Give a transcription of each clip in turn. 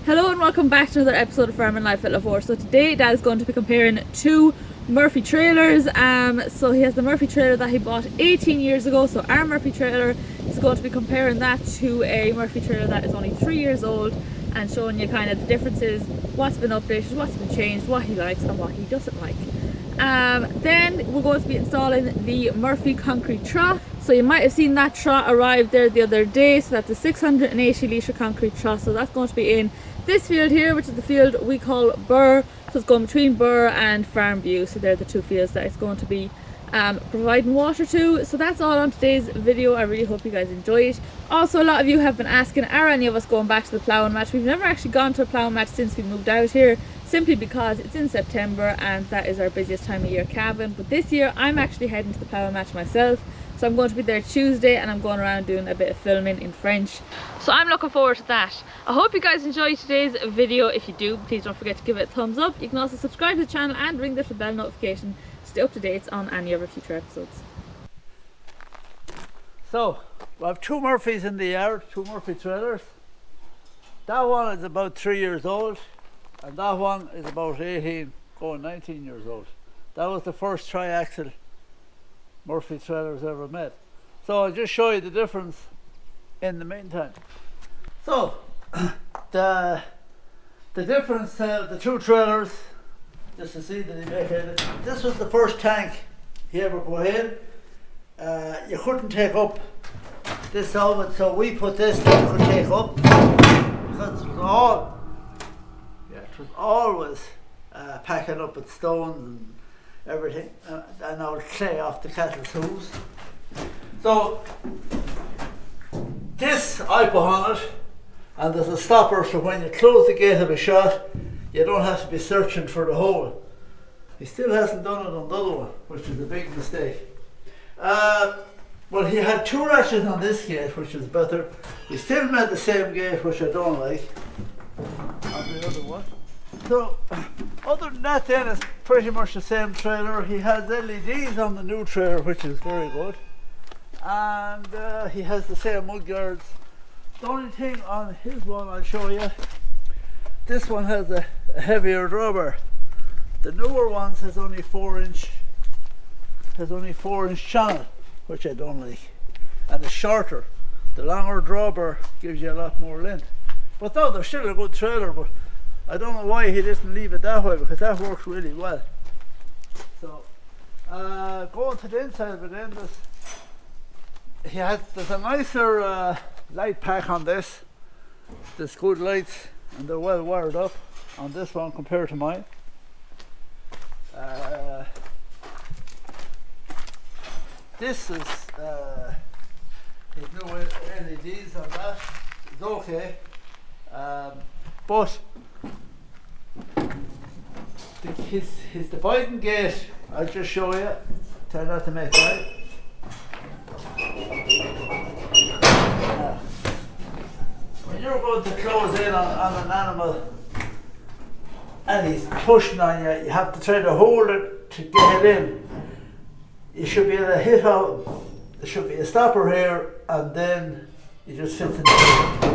Hello and welcome back to another episode of Farming Life at Lavore. So today Dad is going to be comparing two Murphy trailers. So he has the Murphy trailer that he bought 18 years ago. So our Murphy trailer is going to be comparing that to a Murphy trailer that is only 3 years old and showing you kind of the differences, what's been updated, what's been changed, what he likes and what he doesn't like. Then we're going to be installing the Murphy concrete trough. So you might have seen that trough arrive there the other day. So that's a 680 litre concrete trough. So that's going to be in this field here, which is the field we call Burr. So it's going between Burr and Farm View. So they're the two fields that it's going to be providing water to. So that's all on today's video. I really hope you guys enjoy it. Also, a lot of you have been asking, are any of us going back to the ploughing match? We've never actually gone to a ploughing match since we moved out here, simply because it's in September and that is our busiest time of year calving. But this year I'm actually heading to the ploughing match myself. So I'm going to be there Tuesday and I'm going around doing a bit of filming in French. So I'm looking forward to that. I hope you guys enjoyed today's video. If you do, please don't forget to give it a thumbs up. You can also subscribe to the channel and ring the bell notification to stay up to date on any of our future episodes. So, I have two Murphys in the yard, two Murphy trailers. That one is about 3 years old and that one is about 18, going 19 years old. That was the first tri-axle Murphy trailers ever made. So I'll just show you the difference in the meantime. So the difference, the two trailers, just to see that he made it. This was the first tank he ever put in. You couldn't take up this oven, so we put this that you could take up because it was always packing up with stones and everything, and our clay off the cattle's hooves. So this I put on it, and there's a stopper so when you close the gate of a shot you don't have to be searching for the hole. He still hasn't done it on the other one, which is a big mistake. Well, he had two ratchets on this gate, which is better. He still made the same gate, which I don't like, on the other one. So, other than that then, it's pretty much the same trailer. He has LEDs on the new trailer, which is very good. And he has the same mud guards. The only thing on his one I'll show you, this one has a heavier drawbar. The newer ones has only 4-inch channel, which I don't like. And it's shorter. The longer drawbar gives you a lot more length. But no, they're still a good trailer, but I don't know why he didn't leave it that way, because that works really well. So, going to the inside of it then, there's a nicer light pack on this. There's good lights and they're well wired up on this one compared to mine. This is his new LEDs on that. It's okay. But his dividing gate, I'll just show you. Try not to make light. When you're going to close in on an animal and he's pushing on you, you have to try to hold it to get it in. You should be able to hit out. There should be a stopper here, and then you just fit in there.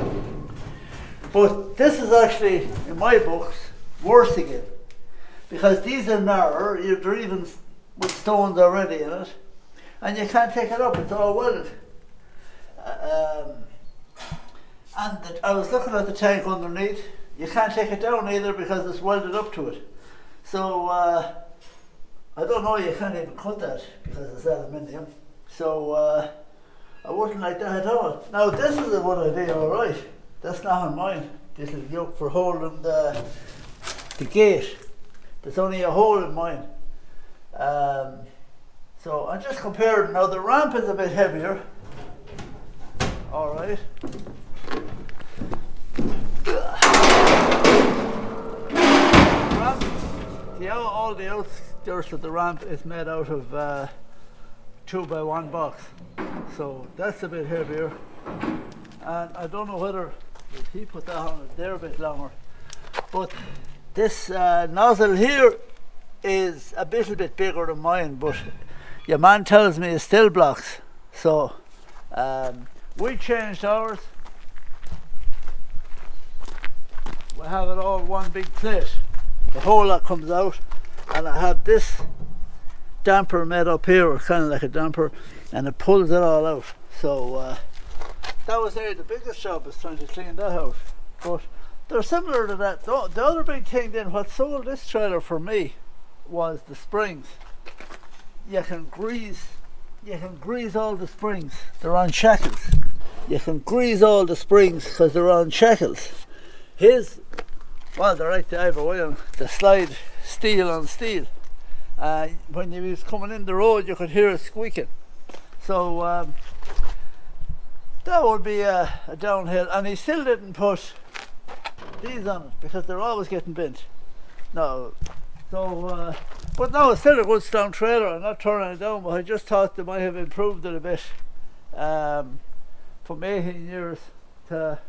But this is actually, in my books, worse again, because these are narrower. They're even with stones already in it, and you can't take it up. It's all welded. I was looking at the tank underneath. You can't take it down either because it's welded up to it. So I don't know. You can't even cut that because it's aluminium. So I wouldn't like that at all. Now this is a good idea, all right. That's not on mine. This is yoke for holding the gate. There's only a hole in mine. So I'm just comparing. Now the ramp is a bit heavier. All right. All the outskirts of the ramp is made out of 2x1 box. So that's a bit heavier. And I don't know whether he put that on it. They're a bit longer. But this nozzle here is a little bit bigger than mine, but your man tells me it's still blocks. So we changed ours we have it all one big plate. The whole lot comes out, and I have this damper made up here, kind of like a damper, and it pulls it all out. So that was the biggest job, is trying to clean that out. But they're similar to that. The other big thing then, what sold this trailer for me, was the springs. You can grease all the springs. They're on shackles. You can grease all the springs because they're on shackles. Well, they're right there either way on the slide, steel on steel. When you was coming in the road, you could hear it squeaking. So that would be a downhill. And he still didn't put these on it because they're always getting bent. No, so but no, it's still a good strong trailer. I'm not turning it down, but I just thought they might have improved it a bit from 18 years to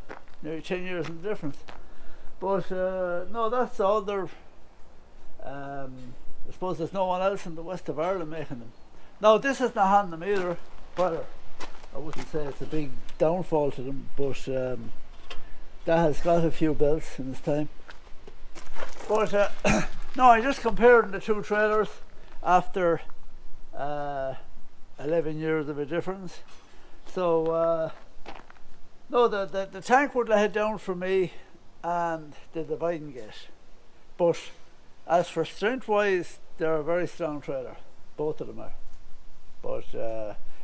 nearly 10 years in difference. But no, that's all. I suppose there's no one else in the west of Ireland making them. Now, this is not on them either, but I wouldn't say it's a big downfall to them, but that has got a few belts in its time. But no, I just compared the two trailers after 11 years of a difference. So no, the tank would let it down for me, and the dividing gate. But as for strength wise, they're a very strong trailer, both of them are. But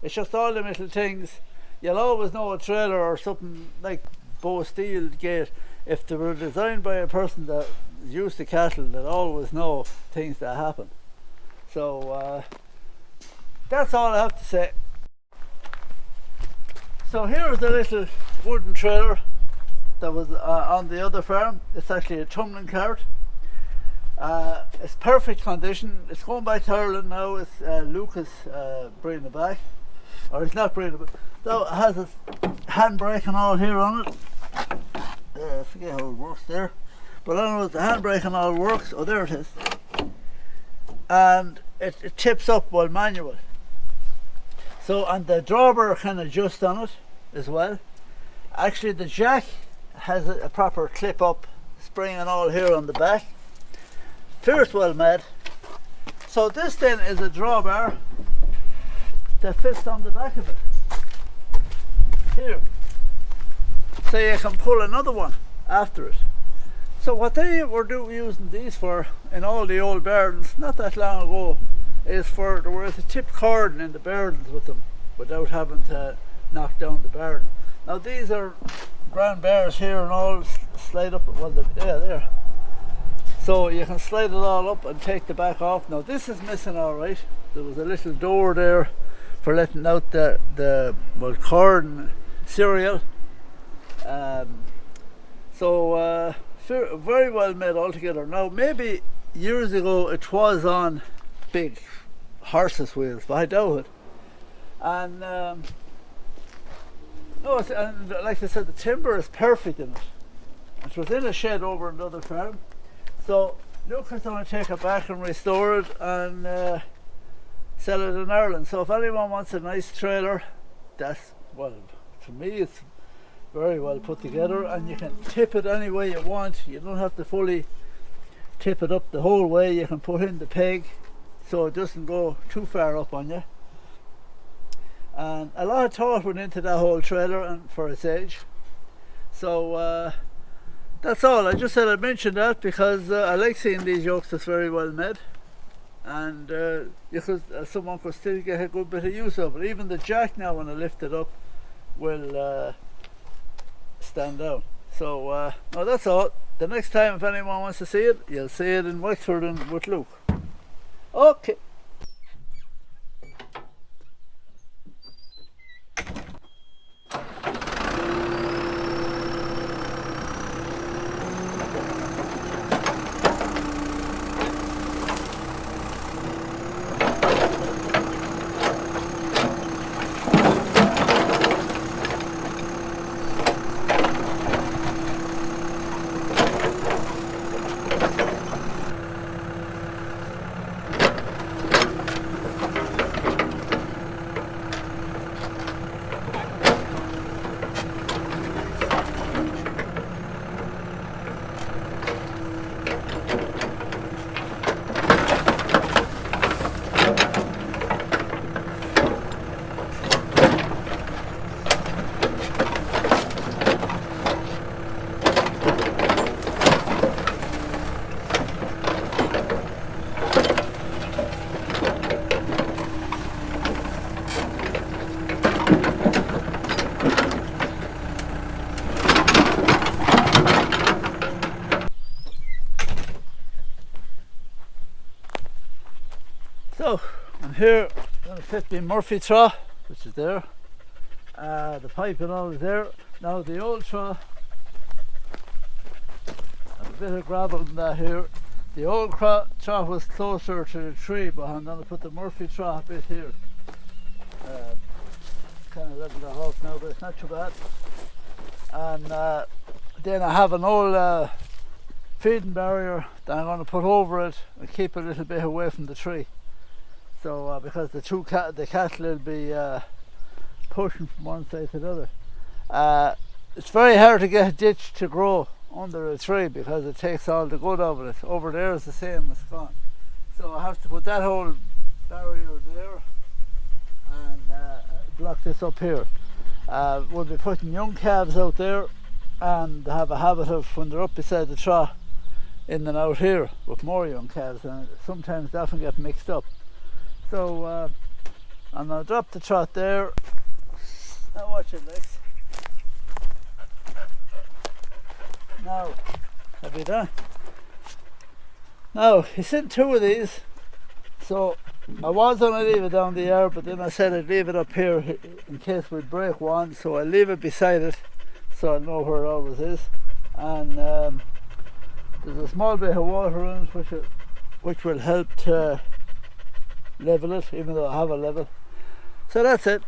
it's just all the little things. You'll always know a trailer or something like bow steel gate, if they were designed by a person that is used to cattle, they'll always know things that happen. So that's all I have to say. So here's the little wooden trailer that was on the other farm. It's actually a tumbling cart. It's perfect condition. It's going back to Ireland now. It's Lucas bringing it back, or it's not bringing it back. So it has a handbrake and all here on it. I forget how it works there, but I don't know if the handbrake and all works. Oh, there it is. And it tips up while manual. So, and the drawbar can adjust on it as well. Actually, the jack has a proper clip up spring and all here on the back. Fierce well made. So this then is a drawbar that fits on the back of it. Here. So you can pull another one after it. So what they were using these for in all the old barns not that long ago is for there was a tip cordon in the barns with them without having to knock down the barn. Now these are ground bars here and all slide up, well there. So you can slide it all up and take the back off. Now this is missing alright. There was a little door there for letting out the cordon cereal. So very well made altogether. Now maybe years ago it was on big horses wheels, but I doubt it. And no, and like I said, the timber is perfect in it. It was in a shed over another farm. So Lucas going to take it back and restore it and sell it in Ireland. So if anyone wants a nice trailer, that's, well, to me it's very well put together, and you can tip it any way you want. You don't have to fully tip it up the whole way. You can put in the peg so it doesn't go too far up on you. And a lot of thought went into that whole trailer and for its age. So that's all. I just said I'd mention that because I like seeing these yokes that's very well made, and someone could still get a good bit of use of it. Even the jack now, when I lift it up, will stand down. So no, that's all. The next time if anyone wants to see it, you'll see it in Wexford and with Luke. Okay. So I'm here going to fit the Murphy trough, which is there. The pipe and all is there. Now the old trough, a bit of gravel in that here. The old trough was closer to the tree, but I'm going to put the Murphy trough bit here. Kind of level it off now, but it's not too bad. And then I have an old feeding barrier that I'm going to put over it and keep a little bit away from the tree. So because the cattle will be pushing from one side to the other. It's very hard to get a ditch to grow under a tree because it takes all the good out of it. Over there is the same, it's gone. So I have to put that whole barrier there and block this up here. We'll be putting young calves out there and have a habit of, when they're up beside the trough, in and out here with more young calves, and sometimes they often get mixed up. So I'm going to drop the trough there. Now watch it, Lex. Now, have you done? Now, he's in two of these, so I was going to leave it down the yard, but then I said I'd leave it up here in case we break one, so I leave it beside it so I know where it always is. And there's a small bit of water in it which will help to level it, even though I have a level. So that's it.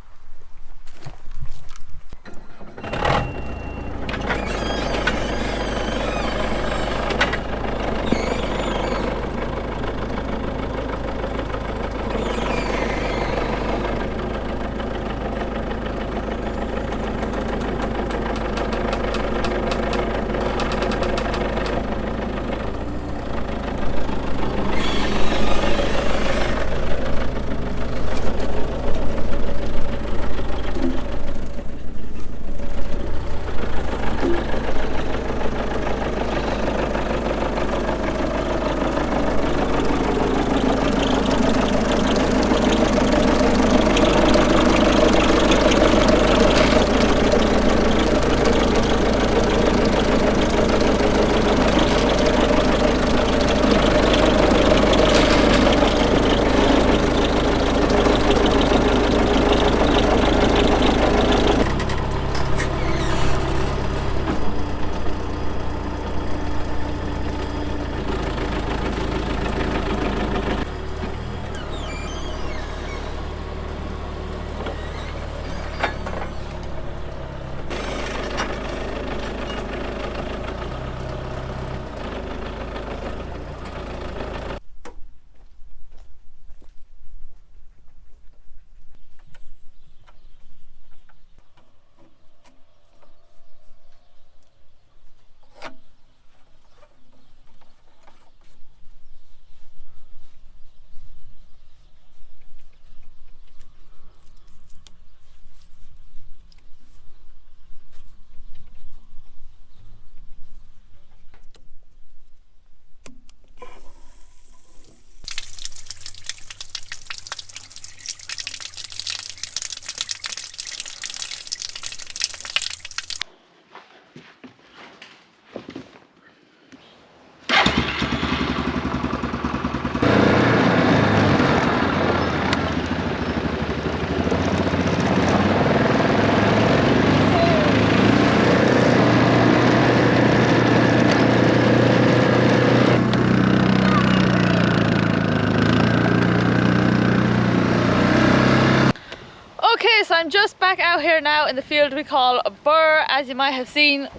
So I'm just back out here now in the field we call a burr. As you might have seen,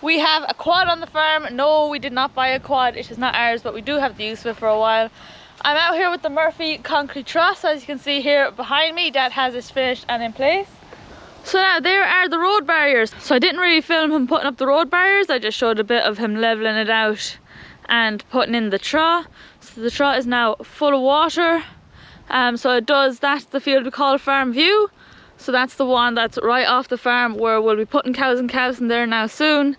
we have a quad on the farm. No, we did not buy a quad, it is not ours, but we do have the use of it for a while. I'm out here with the Murphy concrete truss. As you can see here behind me, Dad has this finished and in place. So now there are the road barriers. So I didn't really film him putting up the road barriers, I just showed a bit of him leveling it out and putting in the trough. So the trough is now full of water. So it does, that's the field we call Farm View. So that's the one that's right off the farm where we'll be putting cows and calves in there now soon.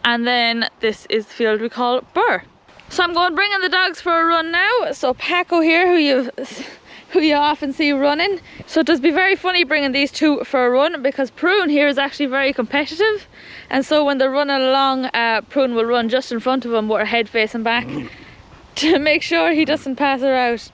And then this is the field we call Burr. So I'm going bringing the dogs for a run now. So Paco here, who you often see running. So it does be very funny bringing these two for a run because Prune here is actually very competitive. And so when they're running along, Prune will run just in front of him with her head facing back to make sure he doesn't pass her out.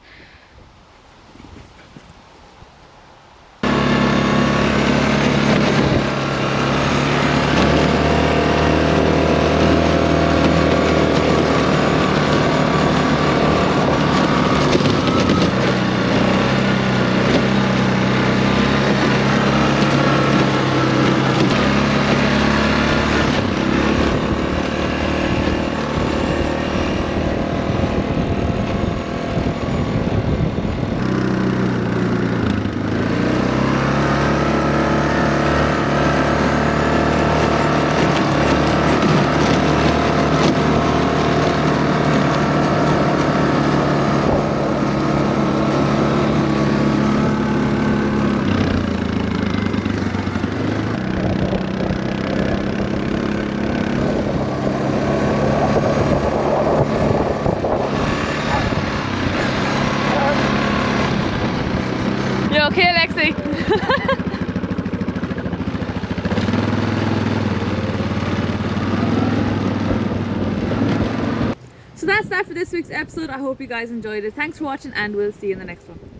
that's that for this week's episode. I hope you guys enjoyed it. Thanks for watching and we'll see you in the next one.